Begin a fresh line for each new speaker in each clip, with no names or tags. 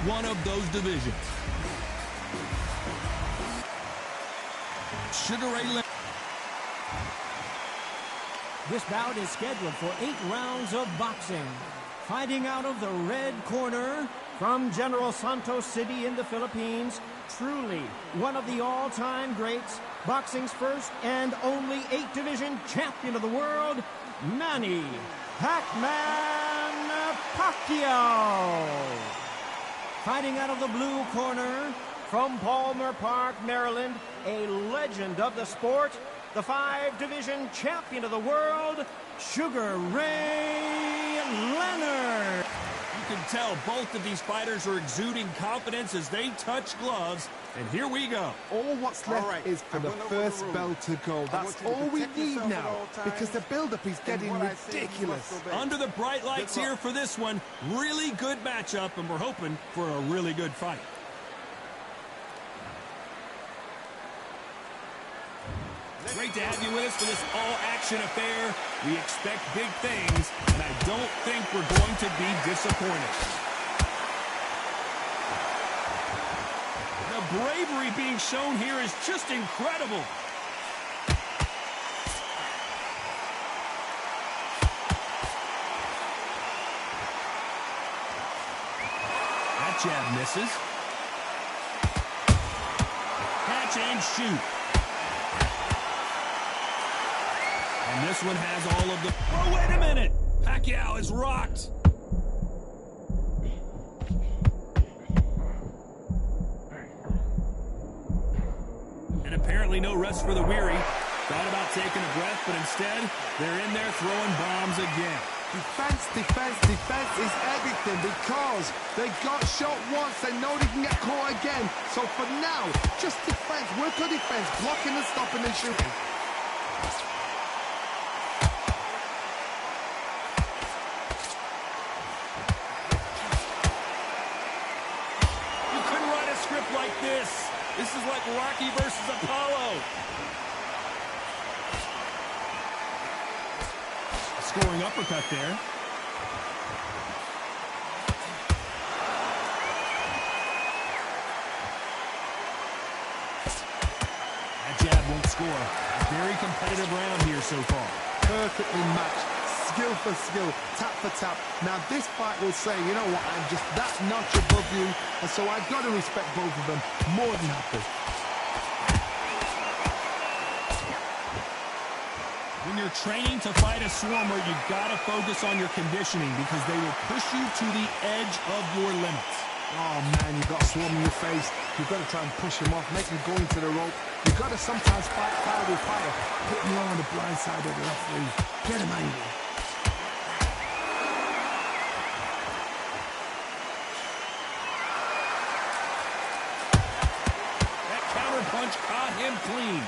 one of those divisions. Sugar Ray Leonard.
This bout is scheduled for 8 rounds of boxing. Fighting out of the red corner from General Santos City in the Philippines, truly one of the all-time greats, boxing's first and only 8-division champion of the world, Manny Pac-Man Pacquiao. Fighting out of the blue corner from Palmer Park, Maryland, a legend of the sport, the 5-division champion of the world, Sugar Ray Leonard.
You can tell both of these fighters are exuding confidence as they touch gloves. And here we go.
All what's left is for the first bell to go. That's all we need now, because the build-up is getting ridiculous.
Under the bright lights here for this one. Really good matchup, and we're hoping for a really good fight. Great to have you with us for this all-action affair. We expect big things, and I don't think we're going to be disappointed. The bravery being shown here is just incredible. That jab misses. Catch and shoot. And this one has all of the... Oh, wait a minute! Pacquiao is rocked. And apparently no rest for the weary. Thought about taking a breath, but instead, they're in there throwing bombs again.
Defense, defense, defense is everything, because they got shot once, they know they can get caught again. So for now, just defense, work on defense, blocking and stopping and shooting.
Like this. This is like Rocky versus Apollo. Scoring uppercut there. That jab won't score. A very competitive round here so far.
Perfectly matched. Skill for skill, tap for tap. Now this fight will say, you know what, I'm just that notch above you, and so I've got to respect both of them more than happy.
When you're training to fight a swarmer, you've got to focus on your conditioning, because they will push you to the edge of your limits.
Oh man, you've got a swarm in your face. You've got to try and push him off, make him go into the rope. You've got to sometimes fight fire with fire. Put him on the blind side of the referee. Get him angry.
Punch caught him clean.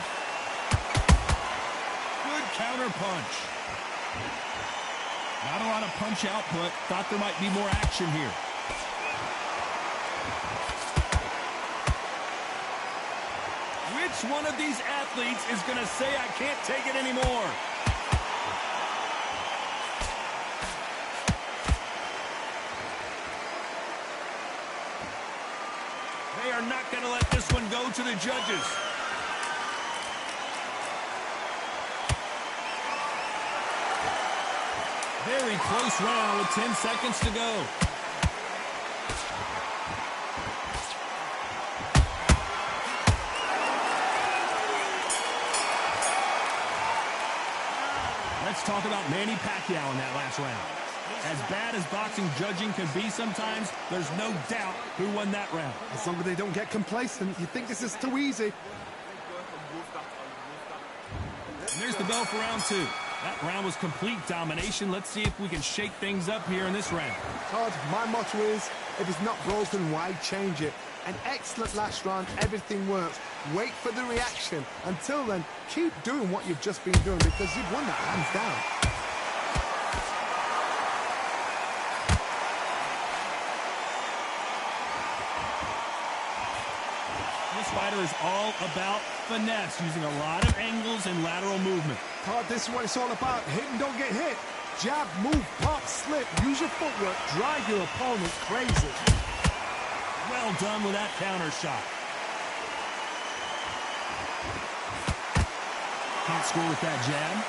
Good counter punch. Not a lot of punch output. Thought there might be more action here. Which one of these athletes is going to say, I can't take it anymore? They are not going to let this one go to the judges. Very close round with 10 seconds to go. Let's talk about Manny Pacquiao in that last round. As bad as boxing judging can be sometimes, there's no doubt who won that round.
As long as they don't get complacent, you think this is too easy.
And there's the bell for round 2. That round was complete domination. Let's see if we can shake things up here in this round.
Todd, my motto is, if it's not broken, why change it? An excellent last round, everything works. Wait for the reaction. Until then, keep doing what you've just been doing, because you've won that hands down.
This fighter is all about finesse, using a lot of angles and lateral movement.
Todd, this is what it's all about. Hit and don't get hit. Jab, move, pop, slip. Use your footwork. Drive your opponent crazy.
Well done with that counter shot. Can't score with that jab.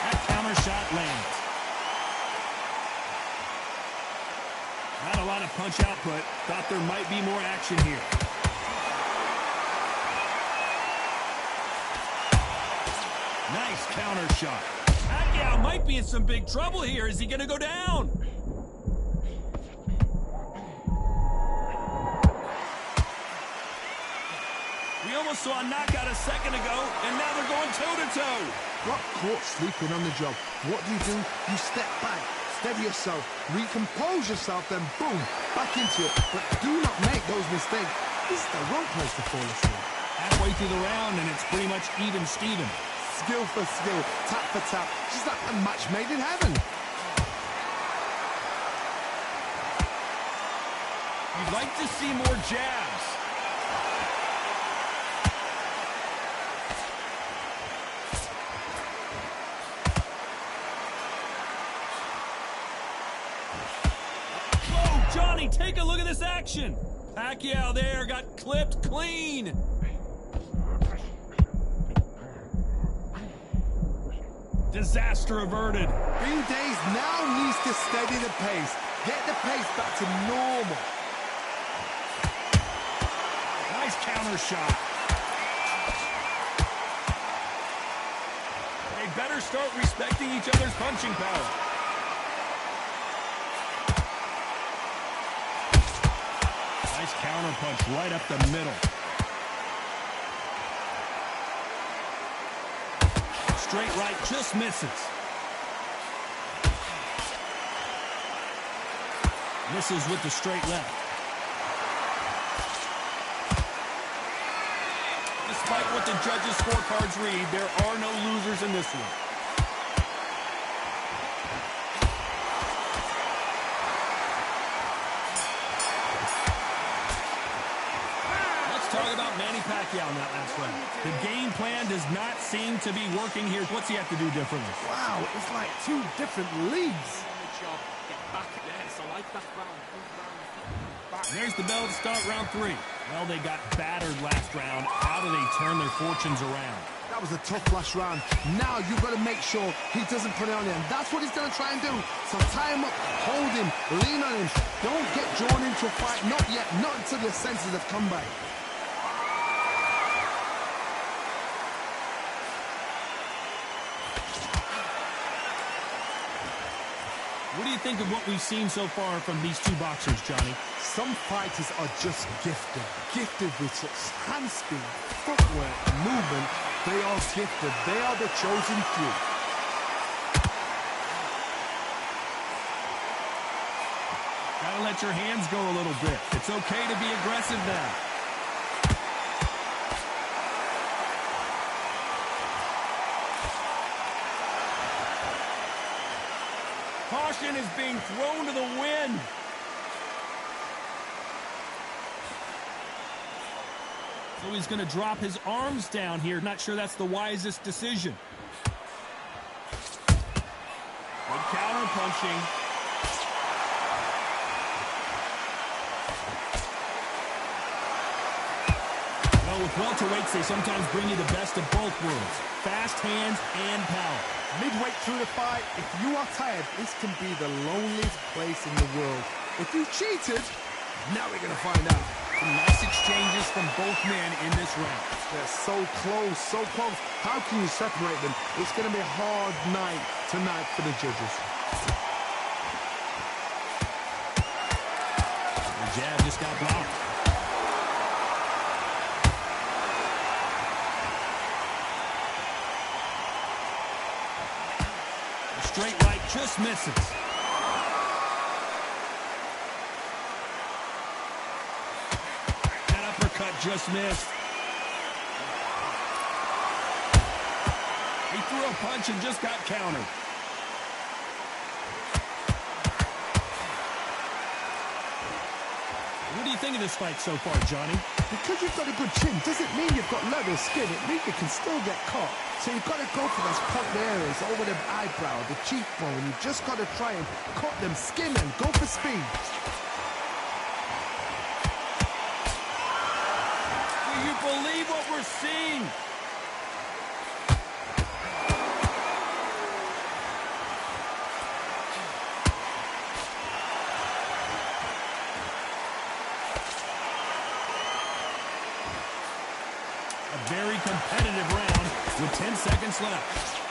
That counter shot lands. Not a lot of punch output. Thought there might be more action here. Nice counter shot. Pacquiao might be in some big trouble here. Is he going to go down? We almost saw a knockout a second ago, and now they're going toe-to-toe.
Got caught sleeping on the job. What do? You step back, steady yourself, recompose yourself, then boom, back into it. But do not make those mistakes. This is the wrong place to fall asleep.
Halfway through the round, and it's pretty much even Steven.
Skill for skill, tap for tap. Just like a match made in heaven.
You'd like to see more jabs. Whoa, Johnny, take a look at this action. Pacquiao there got clipped clean. Disaster averted.
Green Days now needs to steady the pace. Get the pace back to normal.
Nice counter shot. They better start respecting each other's punching power. Nice counter punch right up the middle. Straight right just misses. Misses with the straight left. Despite what the judges' scorecards read, there are no losers in this one. Talk about Manny Pacquiao in that last round. The game plan does not seem to be working here. What's he have to do differently?
Wow, it's like two different leagues.
There's the bell to start round 3. Well, they got battered last round. How do they turn their fortunes around?
That was a tough last round. Now you've got to make sure he doesn't put it on you. And that's what he's going to try and do. So tie him up, hold him, lean on him. Don't get drawn into a fight. Not yet. Not until your senses have come back.
What do you think of what we've seen so far from these two boxers, Johnny?
Some fighters are just gifted. Gifted with such hand speed, footwork, movement. They are gifted. They are the chosen few.
Gotta let your hands go a little bit. It's okay to be aggressive now. Caution is being thrown to the wind. So he's going to drop his arms down here. Not sure that's the wisest decision. Good counter punching. Well, with welterweights, they sometimes bring you the best of both worlds. Fast hands and power.
Midway through the fight, if you are tired, this can be the loneliest place in the world. If you cheated, now we're going to find out.
Some nice exchanges from both men in this round.
They're so close, so close. How can you separate them? It's going to be a hard night tonight for the judges.
The jab just got blocked. Straight right just misses. That uppercut just missed. He threw a punch and just got countered. What do you think of this fight so far, Johnny?
Because you've got a good chin doesn't mean you've got leather skin. It means you can still get caught. So you've got to go for those cut areas over the eyebrow, the cheekbone. You've just got to try and cut them, skin them, go for speed.
Do you believe what we're seeing? A very competitive round with 10 seconds left.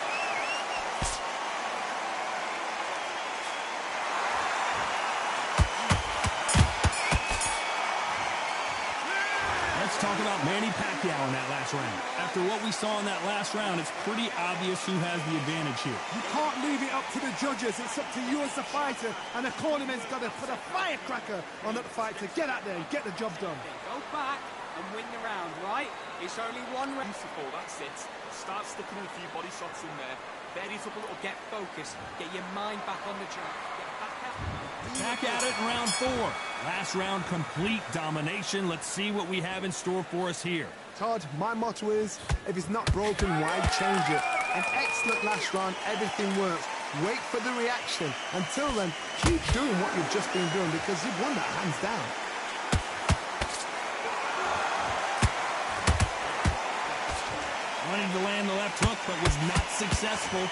Let's talk about Manny Pacquiao in that last round. After what we saw in that last round, it's pretty obvious who has the advantage here.
You can't leave it up to the judges. It's up to you as the fighter. And the cornerman's got to put a firecracker on that fight to get out there and get the job done.
Go back and win the round, right? It's only one round.
Beautiful, that's it. Start sticking in a few body shots in there. Bury it up a little.
Get focused. Get your mind back on the job. Get back out.
Back at it in round 4. Last round, complete domination. Let's see what we have in store for us here.
Todd, my motto is, if it's not broken, why change it? An excellent last round, everything works. Wait for the reaction. Until then, keep doing what you've just been doing because you've won that hands down.
Wanting to land the left hook, but was not successful.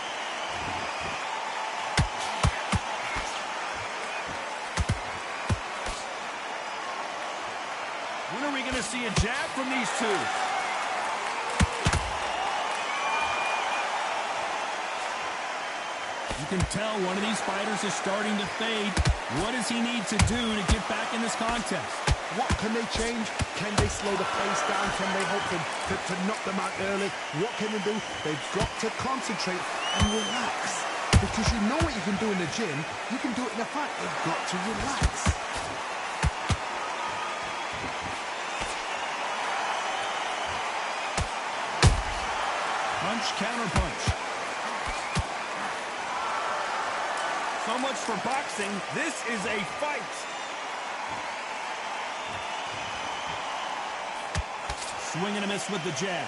When are we going to see a jab from these two? You can tell one of these fighters is starting to fade. What does he need to do to get back in this contest?
What can they change? Can they slow the pace down? Can they hope to knock them out early? What can they do? They've got to concentrate and relax. Because you know what you can do in the gym, you can do it in a fight. They've got to relax.
Punch, counter punch. So much for boxing. This is a fight. Swing and a miss with the jab.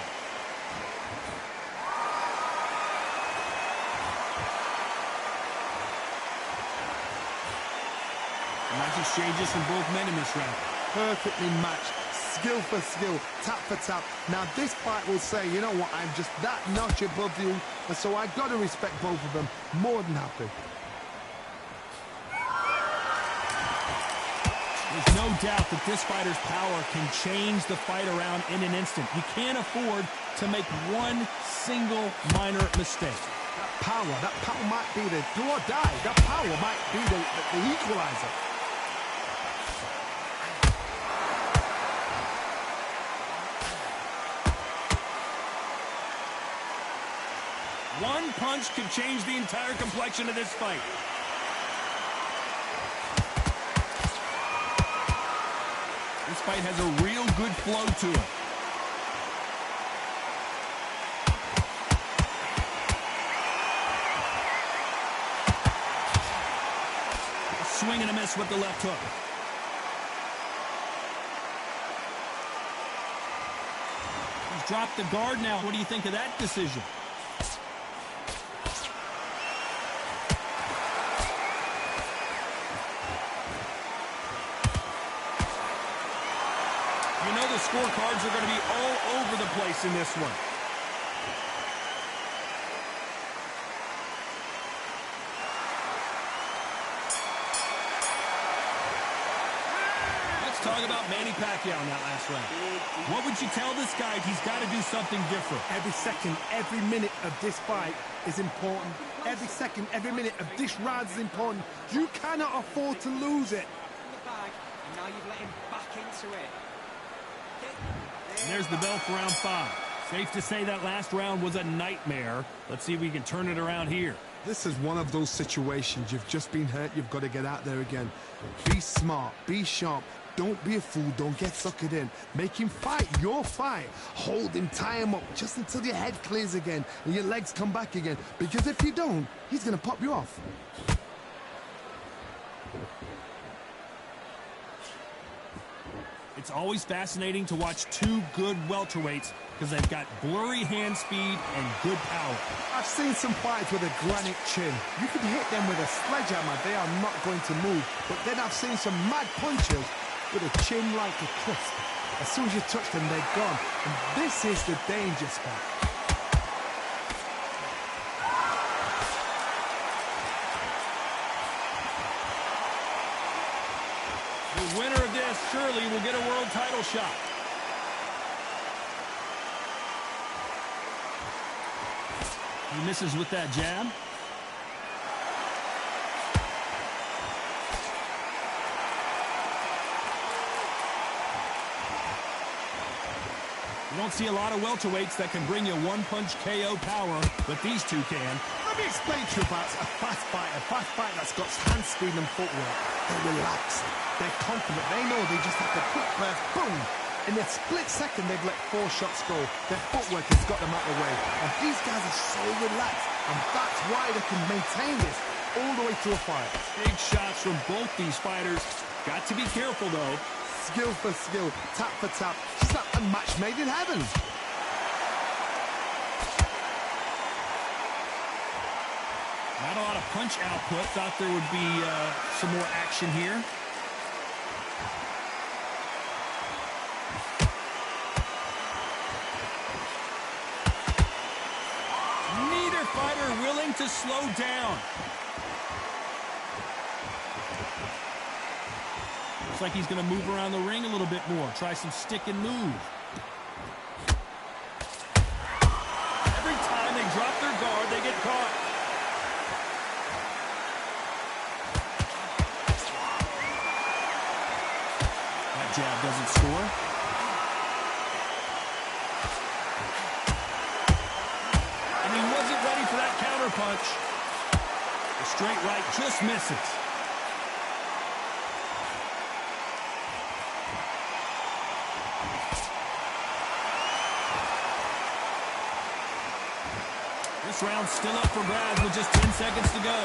Nice exchanges from both men in this round.
Perfectly matched. Skill for skill, tap for tap. Now this fight will say, you know what, I'm just that notch above you, and so I've got to respect both of them. More than happy.
There's no doubt that this fighter's power can change the fight around in an instant. You can't afford to make one single minor mistake.
That power might be the do or die. That power might be the equalizer.
One punch could change the entire complexion of this fight. This fight has a real good flow to it. A swing and a miss with the left hook. He's dropped the guard now. What do you think of that decision? You know the scorecards are going to be all over the place in this one. Let's talk about Manny Pacquiao in that last round. What would you tell this guy? He's got to do something different.
Every second, every minute of this fight is important. Every second, every minute of this round is important. You cannot afford to lose it.
In the bag, and now you've let him back into it.
And there's the bell for round 5. Safe to say that last round was a nightmare. Let's see if we can turn it around here.
This is one of those situations. You've just been hurt. You've got to get out there again. Be smart. Be sharp. Don't be a fool. Don't get suckered in. Make him fight your fight. Hold him. Tie him up just until your head clears again and your legs come back again. Because if you don't, he's going to pop you off.
It's always fascinating to watch two good welterweights because they've got blurry hand speed and good power.
I've seen some fighters with a granite chin. You can hit them with a sledgehammer, they are not going to move. But then I've seen some mad punchers with a chin like a crisp. As soon as you touch them, they're gone. And this is the danger spot.
The winner of this surely will get a world title shot. He misses with that jab. You don't see a lot of welterweights that can bring you one-punch KO power, but these two can.
Let me explain to you about a fast fighter that's got hand speed and footwork. They're relaxed, they're confident, they know they just have to quick burst, boom! In a split second, they've let 4 shots go. Their footwork has got them out of the way. And these guys are so relaxed, and that's why they can maintain this all the way through a fight.
Big shots from both these fighters. Got to be careful, though.
Skill for skill, tap for tap. It's like a match made in heaven.
Not a lot of punch output. Thought there would be some more action here. Neither fighter willing to slow down. Looks like he's going to move around the ring a little bit more. Try some stick and move. Every time they drop their guard, they get caught. That jab doesn't score. And he wasn't ready for that counter punch. The straight right just misses. This round's still up for grabs with just 10 seconds to go.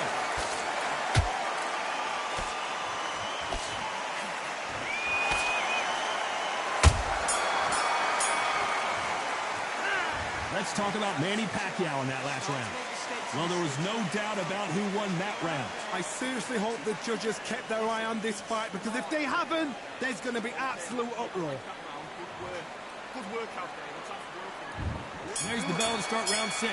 Let's talk about Manny Pacquiao in that last round. Well, there was no doubt about who won that round.
I seriously hope the judges kept their eye on this fight, because if they haven't, there's going to be absolute uproar.
Good work out there. That's working.
There's the bell to start round 6.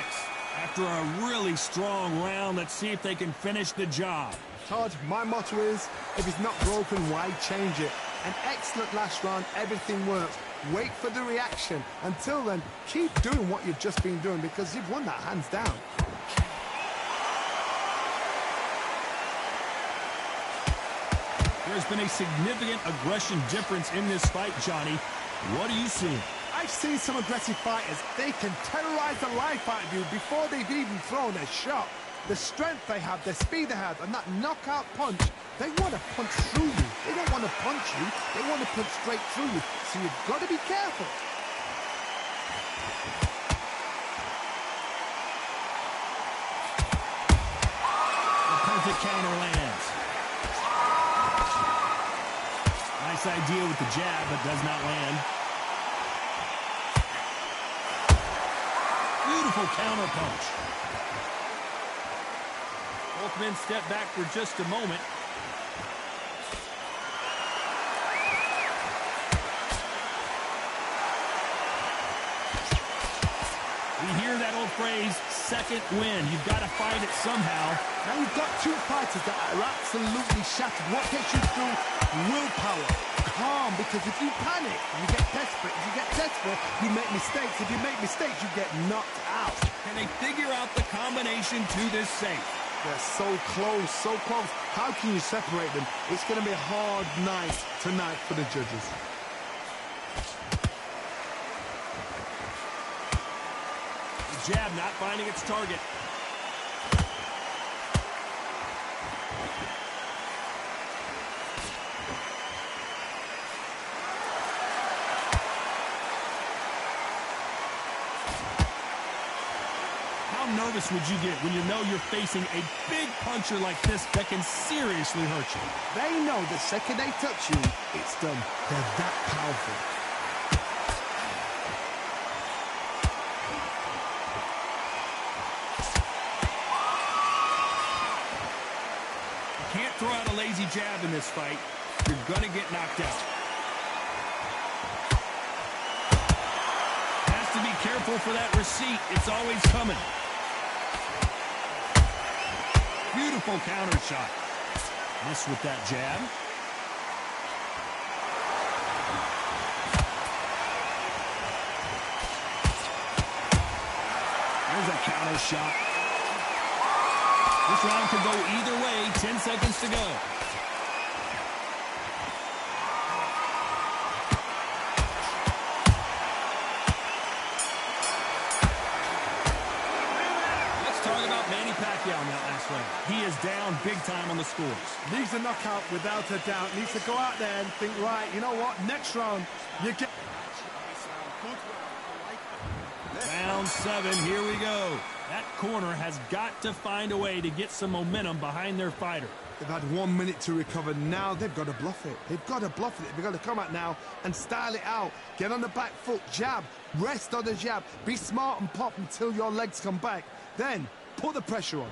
After a really strong round, let's see if they can finish the job.
Todd, my motto is, if it's not broken, why change it? An excellent last round, everything works. Wait for the reaction. Until then, keep doing what you've just been doing, because you've won that hands down.
There's been a significant aggression difference in this fight, Johnny. What are you seeing?
I've seen some aggressive fighters. They can terrorize the life out of you before they've even thrown a shot. The strength they have, the speed they have, and that knockout punch, they want to punch through you. They don't want to punch you. They want to punch straight through you. So you've got to be careful.
The perfect counter lands. Nice idea with the jab, but does not land. Beautiful counter punch. Both men step back for just a moment. We hear that old phrase, second win. You've got to fight it somehow.
Now you've got two fighters that are absolutely shattered. What gets you through? Willpower. Calm, because if you panic, you get desperate. If you get desperate, you make mistakes. If you make mistakes, you get knocked out.
Can they figure out the combination to this safe?
They're so close, so close. How can you separate them? It's going to be a hard night tonight for the judges.
The jab not finding its target. How nervous nervous would you get when you know you're facing a big puncher like this that can seriously hurt you?
They know the second they touch you, it's done. They're that powerful.
Can't throw out a lazy jab in this fight. You're going to get knocked out. Has to be careful for that receipt. It's always coming. Beautiful counter shot. Miss with that jab. There's a counter shot. This round could go either way. 10 seconds to go. Let's talk about Manny Pacquiao in that last round. He is down big time on the scores.
Needs a knockout without a doubt. Needs to go out there and think, right, you know what? Next round, you get...
Round 7, here we go. That corner has got to find a way to get some momentum behind their fighter.
They've had 1 minute to recover. Now they've got to bluff it. They've got to bluff it. They've got to come out now and style it out. Get on the back foot, jab, rest on the jab. Be smart and pop until your legs come back. Then put the pressure on.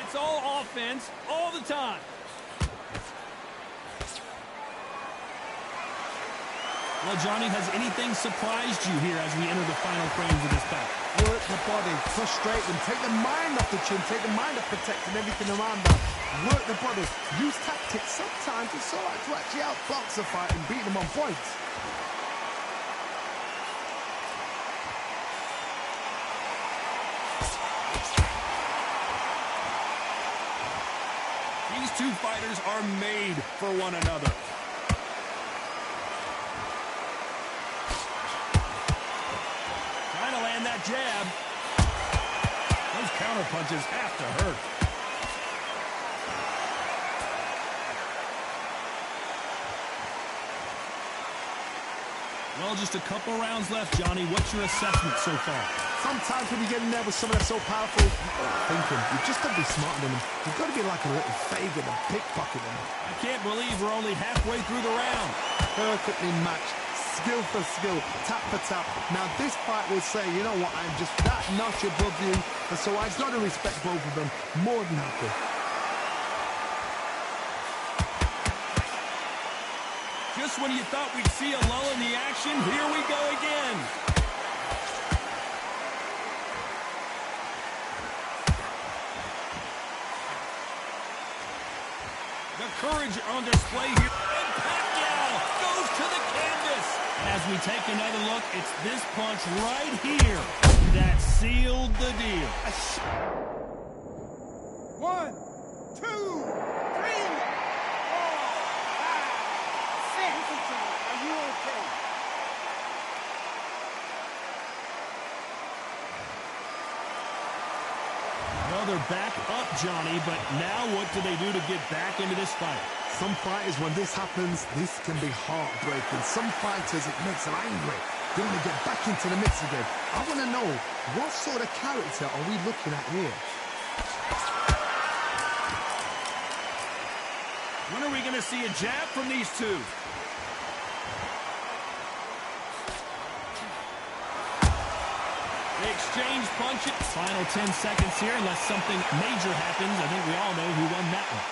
It's all offense all the time. Well, Johnny, has anything surprised you here as we enter the final frames of this bout?
Work the body, frustrate them, take the mind off the chin, take the mind off protecting everything around them. Work the body, use tactics. Sometimes it's all right to actually outbox a fight and beat them on points.
These two fighters are made for one another. Trying to land that jab. Those counter punches have to hurt. Well, just a couple rounds left, Johnny. What's your assessment so far?
Sometimes when you get in there with someone that's so powerful, thinking, you've just got to be smarter than them. You've got to be like a little Fagin and pickpocket them.
I can't believe we're only halfway through the round.
Perfectly matched, skill for skill, tap for tap. Now this fight will say, you know what, I'm just that notch above you, and so I've got to respect both of them more than happy.
Just when you thought we'd see a lull in the action, here we go again. The courage on display here. And Pacquiao goes to the canvas. As we take another look, it's this punch right here that sealed the deal.
1, 2, 3, 4, 5, 6. Are you okay?
Well, they're back up, Johnny, but now what do they do to get back into this fight?
Some fighters, when this happens, this can be heartbreaking. Some fighters, it makes them angry. They want to get back into the mix again. I want to know, what sort of character are we looking at here?
When are we going to see a jab from these two? They exchange punches. Final 10 seconds here, unless something major happens. I think we all know who won that one.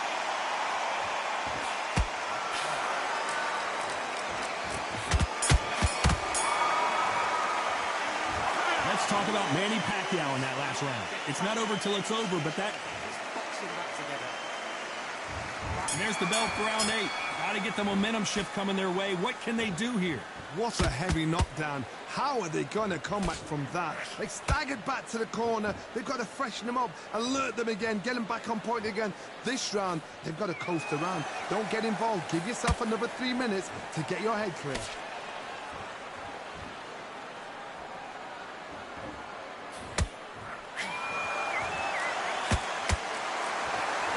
Let's talk about Manny Pacquiao in that last round. It's not over till it's over, but that...
Boxing back together.
And there's the bell for round 8. Got to get the momentum shift coming their way. What can they do here?
What a heavy knockdown. How are they going to come back from that? They staggered back to the corner. They've got to freshen them up, alert them again, get them back on point again. This round, they've got to coast around. Don't get involved. Give yourself another 3 minutes to get your head clear.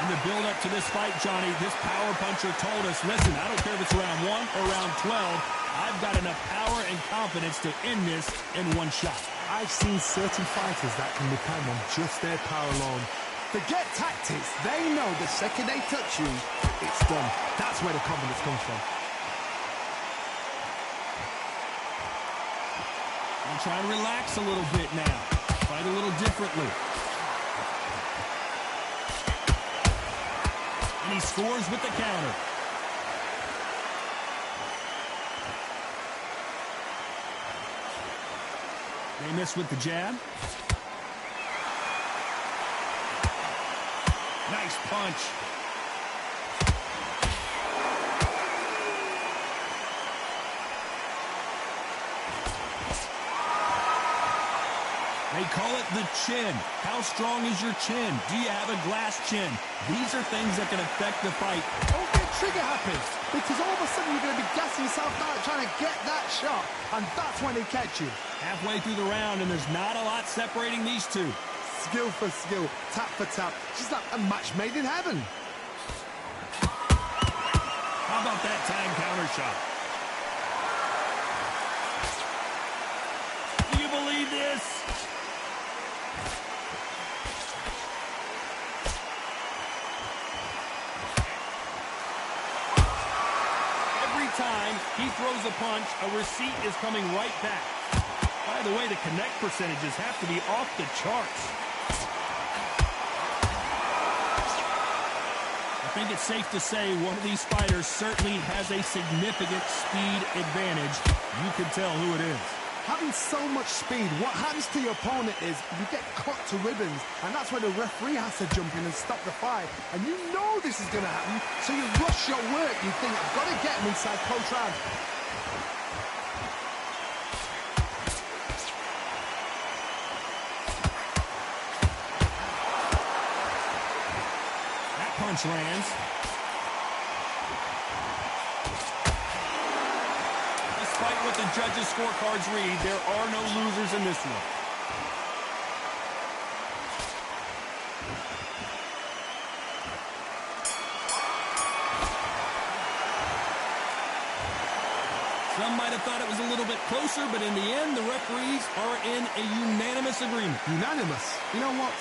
In the build-up to this fight, Johnny, this power puncher told us, listen, I don't care if it's round 1 or round 12, I've got enough power and confidence to end this in one shot.
I've seen certain fighters that can depend on just their power alone. Forget tactics. They know the second they touch you, it's done. That's where the confidence comes from.
I'll try and relax a little bit now. Fight a little differently. And he scores with the counter. They miss with the jab. Nice punch. They call it the chin. How strong is your chin? Do you have a glass chin? These are things that can affect the fight.
Don't get trigger happy, because all of a sudden you're going to be gassing yourself out trying to get that shot, and that's when they catch you.
Halfway through the round, and there's not a lot separating these two.
Skill for skill, tap for tap, just like a match made in heaven.
How about that time counter shot? Do you believe this? Every time he throws a punch, a receipt is coming right back. By the way, the connect percentages have to be off the charts. I think it's safe to say one of these fighters certainly has a significant speed advantage. You can tell who it is.
Having so much speed, what happens to your opponent is you get cut to ribbons, and that's where the referee has to jump in and stop the fight. And you know this is going to happen, so you rush your work. You think, I've got to get him inside close round.
That punch lands. Despite what the judges' scorecards read, there are no losers in this one. Some might have thought it was a little bit closer, but in the end, the referees are in a unanimous agreement.
Unanimous. You know what?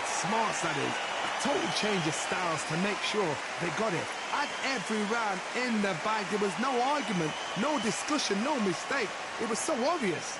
Smart that is. A total change of styles to make sure they got it. At every round in the bag, there was no argument, no discussion, no mistake. It was so obvious.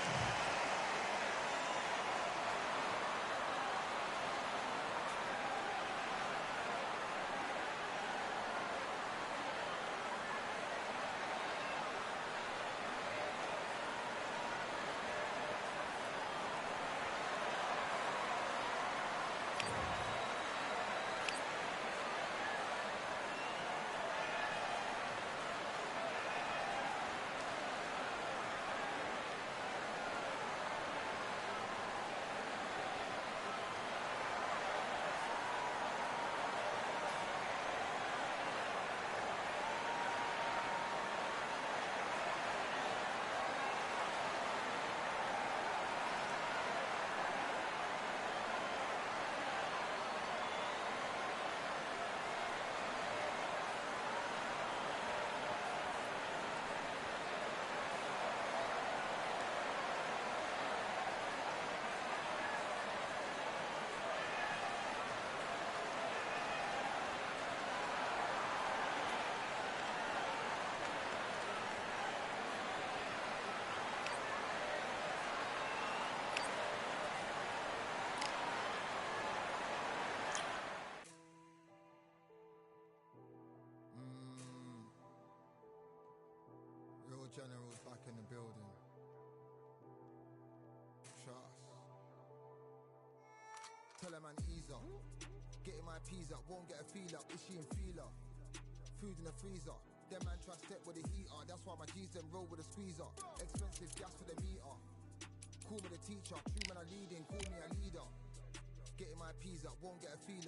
Generals back in the building. Trust. Tell a man ease up. Getting my peas up, won't get a feel up. Is she in feeler? Food in the freezer. Them man try to step with the heater. That's why my G's them roll with a squeezer. Expensive gas for the meter. Call me the teacher. True man I leading, call me a leader. Getting my peas up, won't get a feel